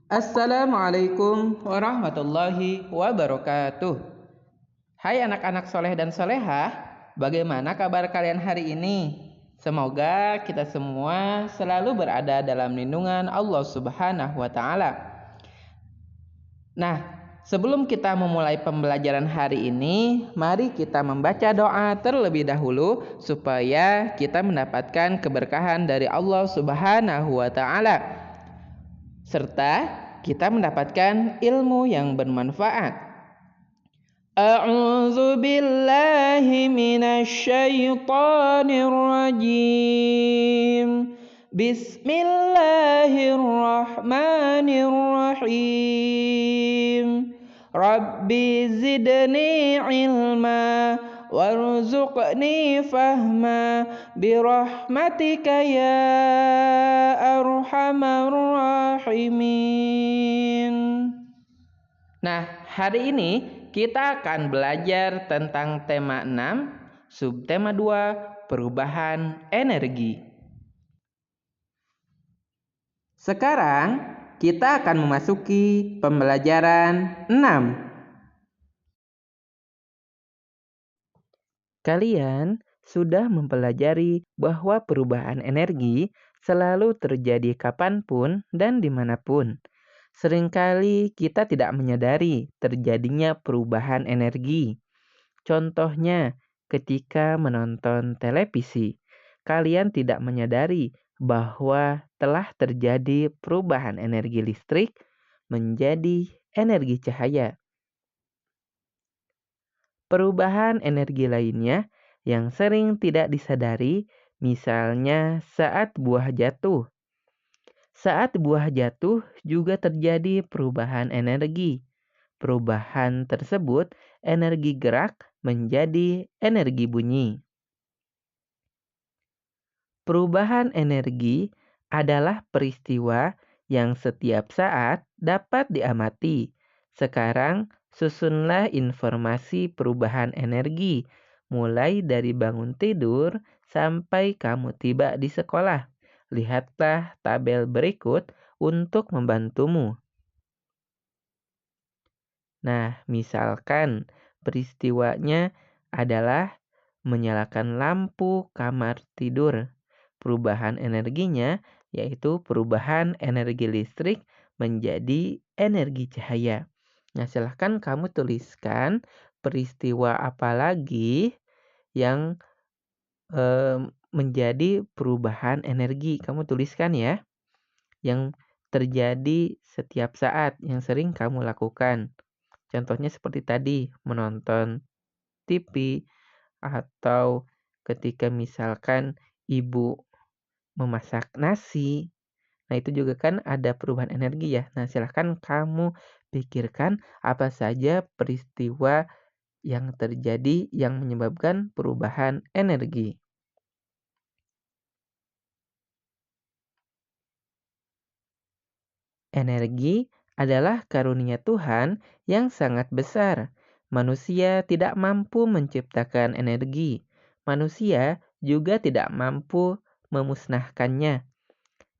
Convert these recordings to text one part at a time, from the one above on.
Assalamualaikum warahmatullahi wabarakatuh. Hai anak-anak soleh dan solehah, bagaimana kabar kalian hari ini? Semoga kita semua selalu berada dalam lindungan Allah Subhanahu wa Ta'ala. Nah, sebelum kita memulai pembelajaran hari ini, mari kita membaca doa terlebih dahulu supaya kita mendapatkan keberkahan dari Allah Subhanahu wa Ta'ala, serta kita mendapatkan ilmu yang bermanfaat. A'udzu billahi minasyaitonir rajim. Bismillahirrahmanirrahim. Rabbi zidni ilma warzuqni fahma birahmatika ya arhamar rahimin. Nah, hari ini kita akan belajar tentang tema 6, subtema 2, perubahan energi. Sekarang kita akan memasuki pembelajaran 6. Kalian sudah mempelajari bahwa perubahan energi selalu terjadi kapanpun dan dimanapun. Seringkali kita tidak menyadari terjadinya perubahan energi. Contohnya, ketika menonton televisi, kalian tidak menyadari bahwa telah terjadi perubahan energi listrik menjadi energi cahaya. Perubahan energi lainnya yang sering tidak disadari, misalnya saat buah jatuh. Saat buah jatuh juga terjadi perubahan energi. Perubahan tersebut energi gerak menjadi energi bunyi. Perubahan energi adalah peristiwa yang setiap saat dapat diamati. Sekarang susunlah informasi perubahan energi, mulai dari bangun tidur sampai kamu tiba di sekolah. Lihatlah tabel berikut untuk membantumu. Nah, misalkan peristiwanya adalah menyalakan lampu kamar tidur. Perubahan energinya yaitu perubahan energi listrik menjadi energi cahaya. Nah, silahkan kamu tuliskan peristiwa apa lagi yang menjadi perubahan energi. Kamu tuliskan ya, yang terjadi setiap saat yang sering kamu lakukan. Contohnya seperti tadi, menonton TV, atau ketika misalkan ibu memasak nasi. Nah, itu juga kan ada perubahan energi ya. Nah, silahkan kamu pikirkan apa saja peristiwa yang terjadi yang menyebabkan perubahan energi. Energi adalah karunia Tuhan yang sangat besar. Manusia tidak mampu menciptakan energi. Manusia juga tidak mampu memusnahkannya.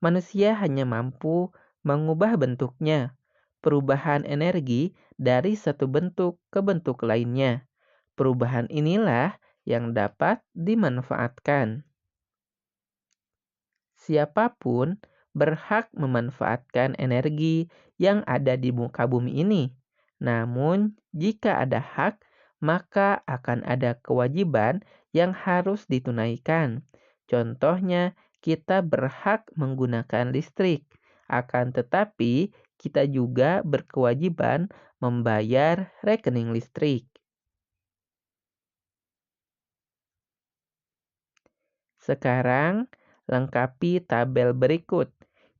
Manusia hanya mampu mengubah bentuknya. Perubahan energi dari satu bentuk ke bentuk lainnya. Perubahan inilah yang dapat dimanfaatkan. Siapapun berhak memanfaatkan energi yang ada di muka bumi ini. Namun, jika ada hak, maka akan ada kewajiban yang harus ditunaikan. Contohnya, kita berhak menggunakan listrik. Akan tetapi, kita juga berkewajiban membayar rekening listrik. Sekarang, lengkapi tabel berikut.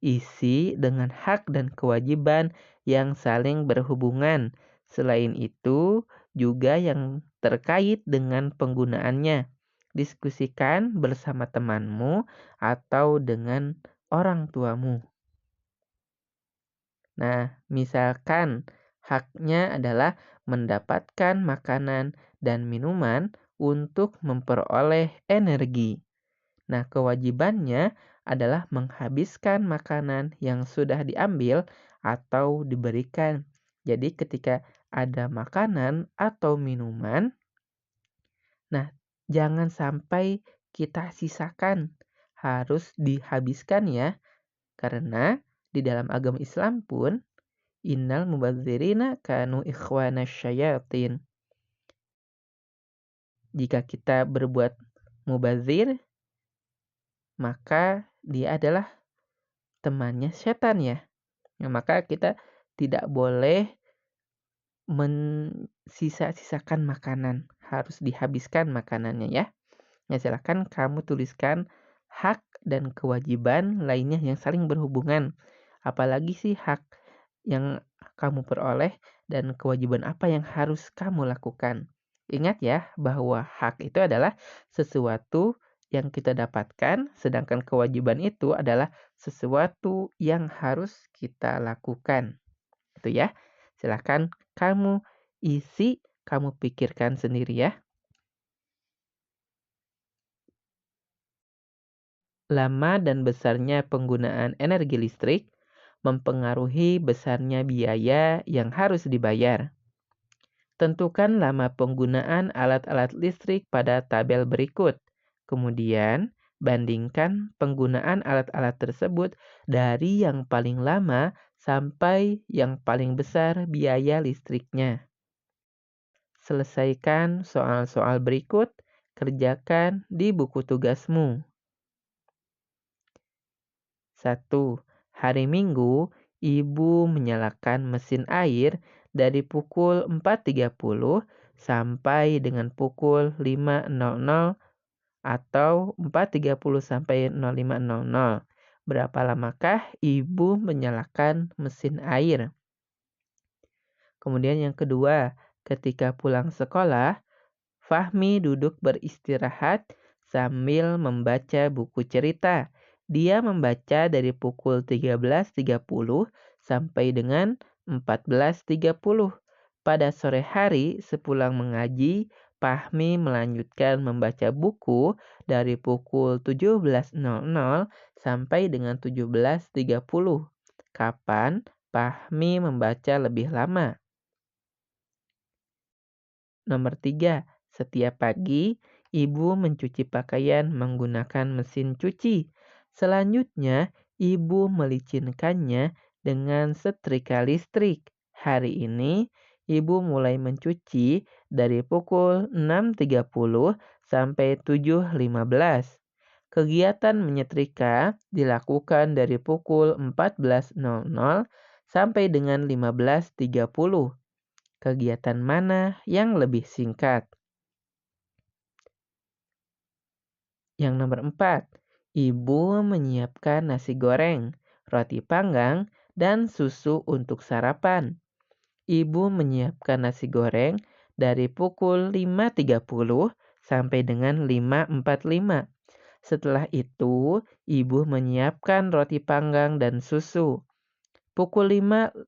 Isi dengan hak dan kewajiban yang saling berhubungan. Selain itu, juga yang terkait dengan penggunaannya. Diskusikan bersama temanmu atau dengan orang tuamu. Nah, misalkan haknya adalah mendapatkan makanan dan minuman untuk memperoleh energi. Nah, kewajibannya adalah menghabiskan makanan yang sudah diambil atau diberikan. Jadi ketika ada makanan atau minuman, nah jangan sampai kita sisakan, harus dihabiskan ya. Karena di dalam agama Islam pun innal mubadzirina kanu ikhwana syayatin. Jika kita berbuat mubazir, maka dia adalah temannya setan ya. Nah, maka kita tidak boleh mensisa-sisakan makanan, harus dihabiskan makanannya ya. Nah, silakan kamu tuliskan hak dan kewajiban lainnya yang saling berhubungan. Apalagi sih hak yang kamu peroleh dan kewajiban apa yang harus kamu lakukan. Ingat ya bahwa hak itu adalah sesuatu yang kita dapatkan, sedangkan kewajiban itu adalah sesuatu yang harus kita lakukan. Itu ya. Silakan kamu isi, kamu pikirkan sendiri ya. Lama dan besarnya penggunaan energi listrik mempengaruhi besarnya biaya yang harus dibayar. Tentukan lama penggunaan alat-alat listrik pada tabel berikut. Kemudian, bandingkan penggunaan alat-alat tersebut dari yang paling lama sampai yang paling besar biaya listriknya. Selesaikan soal-soal berikut, kerjakan di buku tugasmu. 1. Hari Minggu, ibu menyalakan mesin air dari pukul 4.30 sampai dengan pukul 5.00 atau 4.30 sampai 05.00. Berapa lamakah ibu menyalakan mesin air? Kemudian yang kedua, ketika pulang sekolah, Fahmi duduk beristirahat sambil membaca buku cerita. Dia membaca dari pukul 13.30 sampai dengan 14.30. Pada sore hari sepulang mengaji, Fahmi melanjutkan membaca buku dari pukul 17.00 sampai dengan 17.30. Kapan Fahmi membaca lebih lama? Nomor 3, setiap pagi ibu mencuci pakaian menggunakan mesin cuci. Selanjutnya, ibu melicinkannya dengan setrika listrik. Hari ini, ibu mulai mencuci dari pukul 6.30 sampai 7.15. Kegiatan menyetrika dilakukan dari pukul 14.00 sampai dengan 15.30. Kegiatan mana yang lebih singkat? Yang nomor 4, ibu menyiapkan nasi goreng, roti panggang, dan susu untuk sarapan. Ibu menyiapkan nasi goreng dari pukul 5.30 sampai dengan 5.45. Setelah itu, ibu menyiapkan roti panggang dan susu. Pukul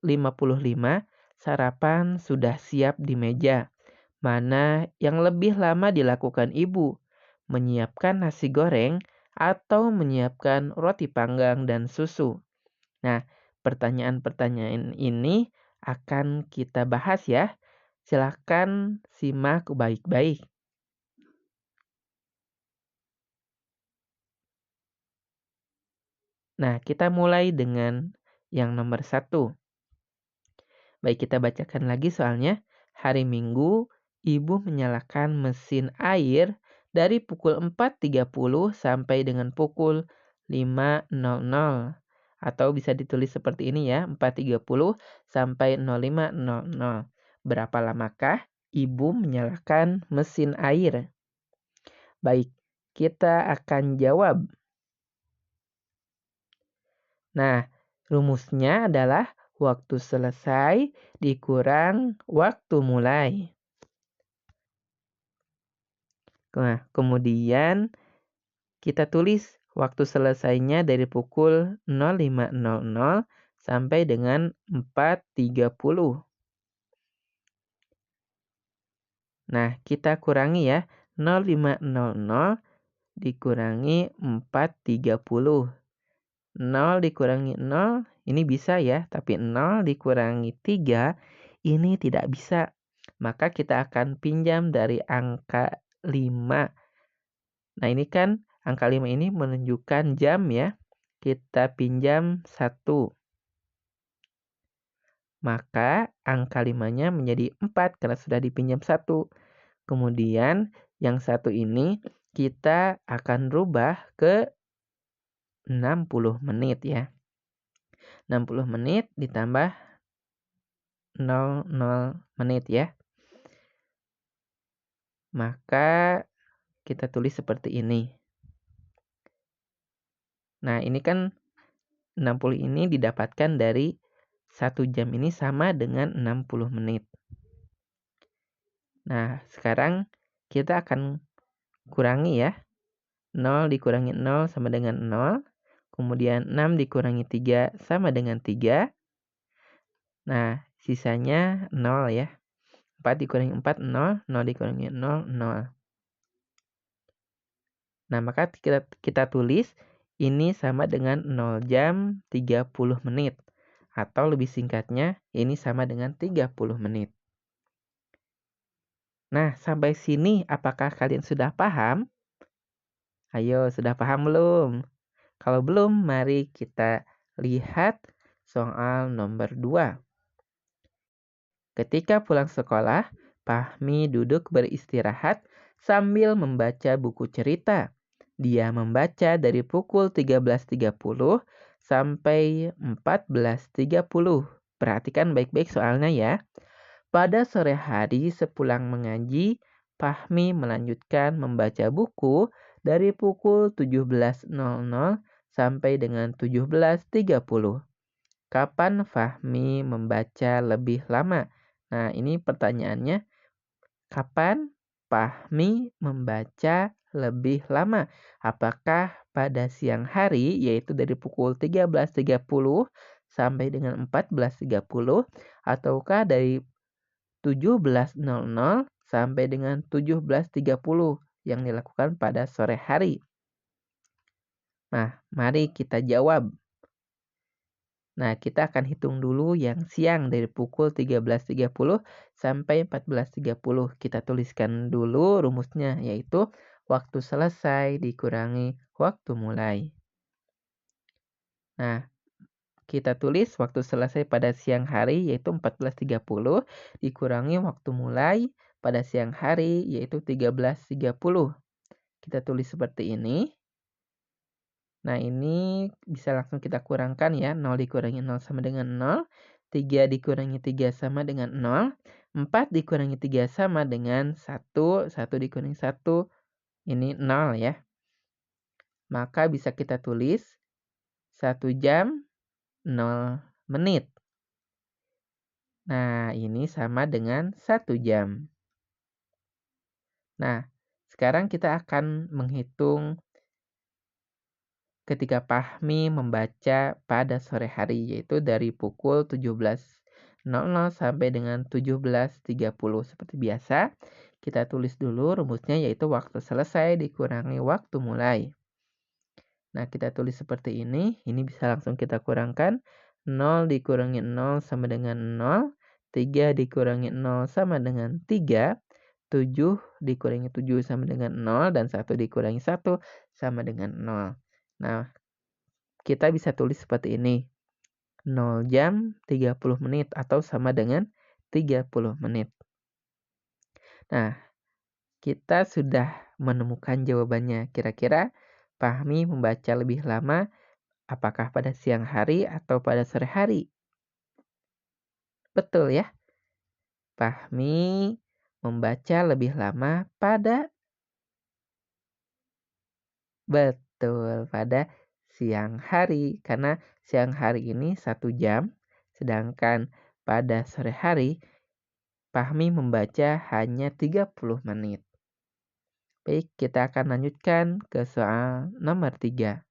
5.55, sarapan sudah siap di meja. Mana yang lebih lama dilakukan ibu? Menyiapkan nasi goreng atau menyiapkan roti panggang dan susu? Nah, pertanyaan-pertanyaan ini akan kita bahas ya. Silakan simak baik-baik. Nah, kita mulai dengan yang nomor 1. Baik, kita bacakan lagi soalnya. Hari Minggu, ibu menyalakan mesin air dari pukul 4.30 sampai dengan pukul 5.00. Atau bisa ditulis seperti ini ya, 4.30 sampai 05.00. Berapa lamakah ibu menyalakan mesin air? Baik, kita akan jawab. Nah, rumusnya adalah waktu selesai dikurang waktu mulai. Nah, kemudian kita tulis waktu selesainya dari pukul 05.00 sampai dengan 4.30. Nah, kita kurangi ya. 05.00 dikurangi 4.30. 0 dikurangi 0 ini bisa ya, tapi 0 dikurangi 3 ini tidak bisa. Maka kita akan pinjam dari angka 5. Nah, ini kan angka 5 ini menunjukkan jam ya. Kita pinjam 1. Maka angka 5-nya menjadi 4 karena sudah dipinjam 1. Kemudian yang 1 ini kita akan rubah ke 60 menit ya. 60 menit ditambah 00 menit ya. Maka kita tulis seperti ini. Nah, ini kan 60 ini didapatkan dari 1 jam ini sama dengan 60 menit. Nah, sekarang kita akan kurangi ya. 0 dikurangi 0 sama dengan 0. Kemudian 6 dikurangi 3 sama dengan 3. Nah, sisanya 0 ya. 4 dikurangi 4, 0. 0 dikurangi 0, 0. Nah, maka kita tulis ini sama dengan 0 jam 30 menit. Atau lebih singkatnya, ini sama dengan 30 menit. Nah, sampai sini apakah kalian sudah paham? Ayo, sudah paham belum? Kalau belum, mari kita lihat soal nomor 2. Ketika pulang sekolah, Fahmi duduk beristirahat sambil membaca buku cerita. Dia membaca dari pukul 13.30 sampai 14.30. Perhatikan baik-baik soalnya ya. Pada sore hari sepulang mengaji, Fahmi melanjutkan membaca buku dari pukul 17.00 sampai dengan 17.30. Kapan Fahmi membaca lebih lama? Nah, ini pertanyaannya, kapan Fahmi membaca lebih lama? Apakah pada siang hari, yaitu dari pukul 13.30 sampai dengan 14.30, ataukah dari 17.00 sampai dengan 17.30 yang dilakukan pada sore hari? Nah, mari kita jawab. Nah, kita akan hitung dulu yang siang dari pukul 13.30 sampai 14.30. Kita tuliskan dulu rumusnya, yaitu waktu selesai dikurangi waktu mulai. Nah, kita tulis waktu selesai pada siang hari yaitu 14.30 dikurangi waktu mulai pada siang hari yaitu 13.30. Kita tulis seperti ini. Nah, ini bisa langsung kita kurangkan ya. 0 dikurangi 0 sama dengan 0. 3 dikurangi 3 sama dengan 0. 4 dikurangi 3 sama dengan 1. 1 dikurangi 1. Ini 0 ya. Maka bisa kita tulis 1 jam 0 menit. Nah, ini sama dengan 1 jam. Nah, sekarang kita akan menghitung ketika Fahmi membaca pada sore hari, yaitu dari pukul 17.00 sampai dengan 17.30. Seperti biasa, kita tulis dulu rumusnya yaitu waktu selesai dikurangi waktu mulai. Nah, kita tulis seperti ini. Ini bisa langsung kita kurangkan. 0 dikurangi 0 sama dengan 0. 3 dikurangi 0 sama dengan 3. 7 dikurangi 7 sama dengan 0. Dan 1 dikurangi 1 sama dengan 0. Nah, kita bisa tulis seperti ini. 0 jam 30 menit atau sama dengan 30 menit. Nah, kita sudah menemukan jawabannya. Kira-kira Fahmi membaca lebih lama apakah pada siang hari atau pada sore hari? Betul ya. Fahmi membaca lebih lama pada siang hari. Karena siang hari ini 1 jam. Sedangkan pada sore hari Fahmi membaca hanya 30 menit. Baik, kita akan lanjutkan ke soal nomor 3.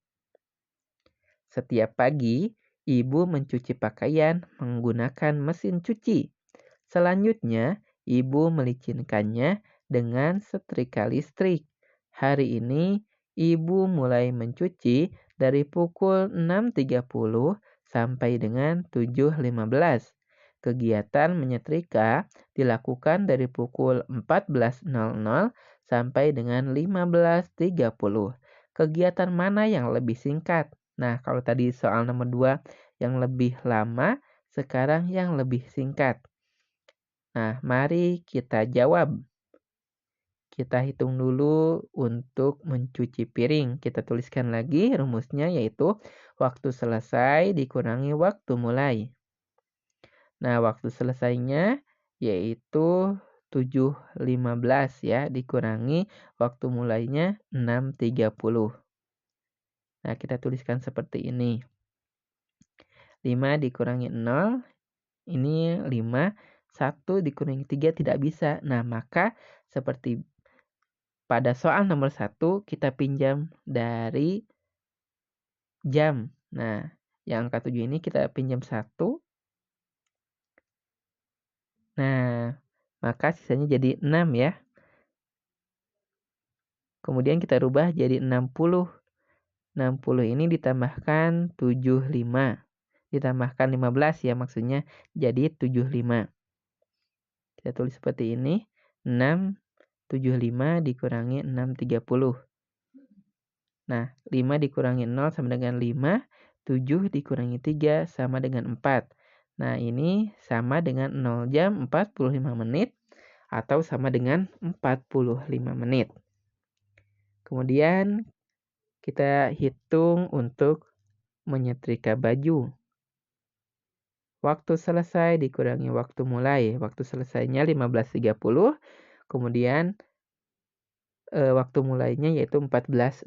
Setiap pagi, ibu mencuci pakaian menggunakan mesin cuci. Selanjutnya, ibu melicinkannya dengan setrika listrik. Hari ini, ibu mulai mencuci dari pukul 6.30 sampai dengan 7.15. Kegiatan menyetrika dilakukan dari pukul 14.00 sampai dengan 15.30. Kegiatan mana yang lebih singkat? Nah, kalau tadi soal nomor 2 yang lebih lama, sekarang yang lebih singkat. Nah, mari kita jawab. Kita hitung dulu untuk mencuci piring. Kita tuliskan lagi rumusnya yaitu waktu selesai dikurangi waktu mulai. Nah, waktu selesainya yaitu 7.15 ya, dikurangi waktu mulainya 6.30. Nah, kita tuliskan seperti ini. 5 dikurangi 0, ini 5. 1 dikurangi 3 tidak bisa. Nah, maka seperti pada soal nomor 1, kita pinjam dari jam. Nah, yang angka 7 ini kita pinjam 1. Nah, maka sisanya jadi 6 ya. Kemudian kita rubah jadi 60. 60 ini ditambahkan 75. Ditambahkan 15 ya maksudnya, jadi 75. Kita tulis seperti ini. 675 dikurangi 630. Nah, 5 dikurangi 0 sama dengan 5. 7 dikurangi 3 sama dengan 4. Nah, ini sama dengan 0 jam 45 menit atau sama dengan 45 menit. Kemudian kita hitung untuk menyetrika baju. Waktu selesai dikurangi waktu mulai. Waktu selesainya 15.30. Kemudian waktu mulainya yaitu 14.00.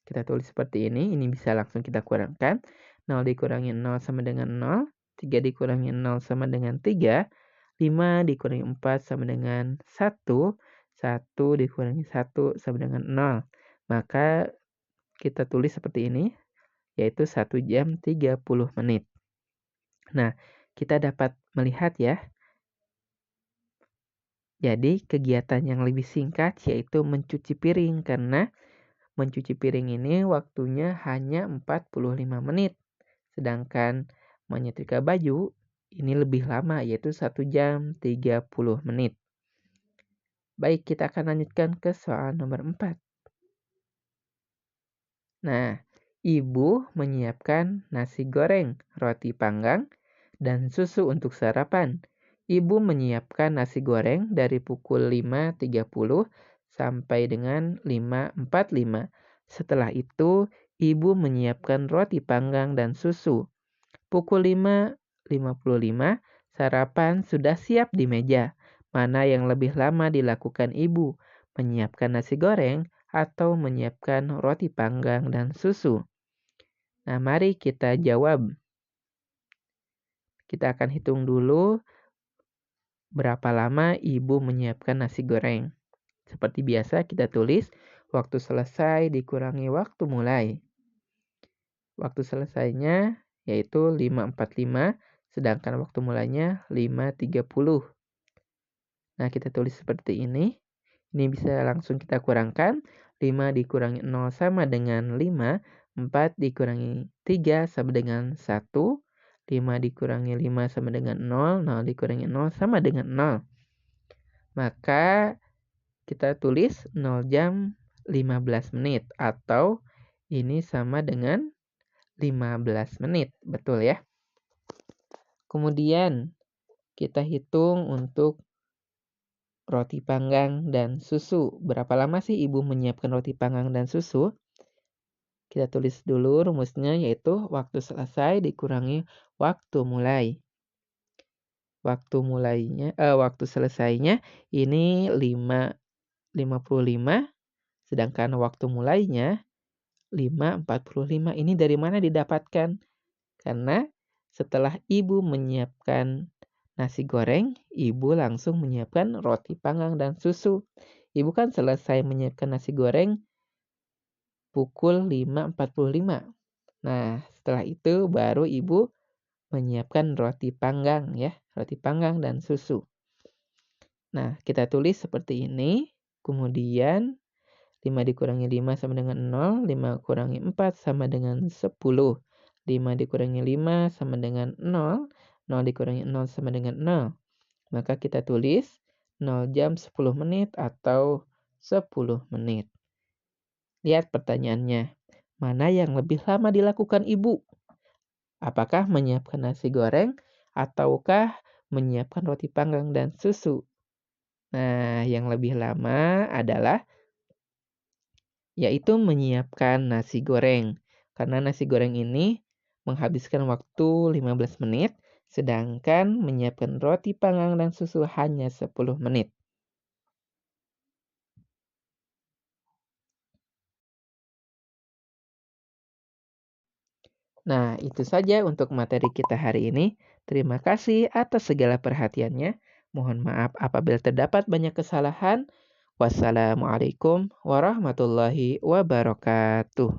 Kita tulis seperti ini bisa langsung kita kurangkan. 0 dikurangi 0 sama dengan 0. 3 dikurangi 0 sama dengan 3. 5 dikurangi 4 sama dengan 1. 1 dikurangi 1 sama dengan 0. Maka kita tulis seperti ini, yaitu 1 jam 30 menit. Nah, kita dapat melihat ya. Jadi kegiatan yang lebih singkat yaitu mencuci piring, karena mencuci piring ini waktunya hanya 45 menit. Sedangkan menyetrika baju ini lebih lama yaitu 1 jam 30 menit. Baik, kita akan lanjutkan ke soal nomor 4. Nah, ibu menyiapkan nasi goreng, roti panggang, dan susu untuk sarapan. Ibu menyiapkan nasi goreng dari pukul 5.30 sampai dengan 5.45. Setelah itu, ibu menyiapkan roti panggang dan susu. Pukul 5.55, sarapan sudah siap di meja. Mana yang lebih lama dilakukan ibu? Menyiapkan nasi goreng atau menyiapkan roti panggang dan susu? Nah, mari kita jawab. Kita akan hitung dulu berapa lama ibu menyiapkan nasi goreng. Seperti biasa kita tulis waktu selesai dikurangi waktu mulai. Waktu selesainya yaitu 5.45, sedangkan waktu mulainya 5.30. Nah, kita tulis seperti ini. Ini bisa langsung kita kurangkan. 5 dikurangi 0 sama dengan 5. 4 dikurangi 3 sama dengan 1. 5 dikurangi 5 sama dengan 0. 0 dikurangi 0 sama dengan 0. Maka kita tulis 0 jam 15 menit. Atau ini sama dengan 15 menit. Betul ya? Kemudian kita hitung untuk roti panggang dan susu. Berapa lama sih ibu menyiapkan roti panggang dan susu? Kita tulis dulu rumusnya yaitu waktu selesai dikurangi waktu mulai. Waktu selesainya ini 5.55, sedangkan waktu mulainya 5.45. Ini dari mana didapatkan? Karena setelah ibu menyiapkan nasi goreng, ibu langsung menyiapkan roti panggang dan susu. Ibu kan selesai menyiapkan nasi goreng pukul 5.45. Nah, setelah itu baru ibu menyiapkan roti panggang ya, roti panggang dan susu. Nah, kita tulis seperti ini. Kemudian 5 dikurangi 5 sama dengan 0, 5 kurangi 4 sama dengan 10. 5 dikurangi 5 sama dengan 0, 0 dikurangi 0 sama dengan 0. Maka kita tulis 0 jam 10 menit atau 10 menit. Lihat pertanyaannya. Mana yang lebih lama dilakukan ibu? Apakah menyiapkan nasi goreng ataukah menyiapkan roti panggang dan susu? Nah, yang lebih lama adalah yaitu menyiapkan nasi goreng. Karena nasi goreng ini menghabiskan waktu 15 menit, sedangkan menyiapkan roti panggang dan susu hanya 10 menit. Nah, itu saja untuk materi kita hari ini. Terima kasih atas segala perhatiannya. Mohon maaf apabila terdapat banyak kesalahan. Wassalamualaikum warahmatullahi wabarakatuh.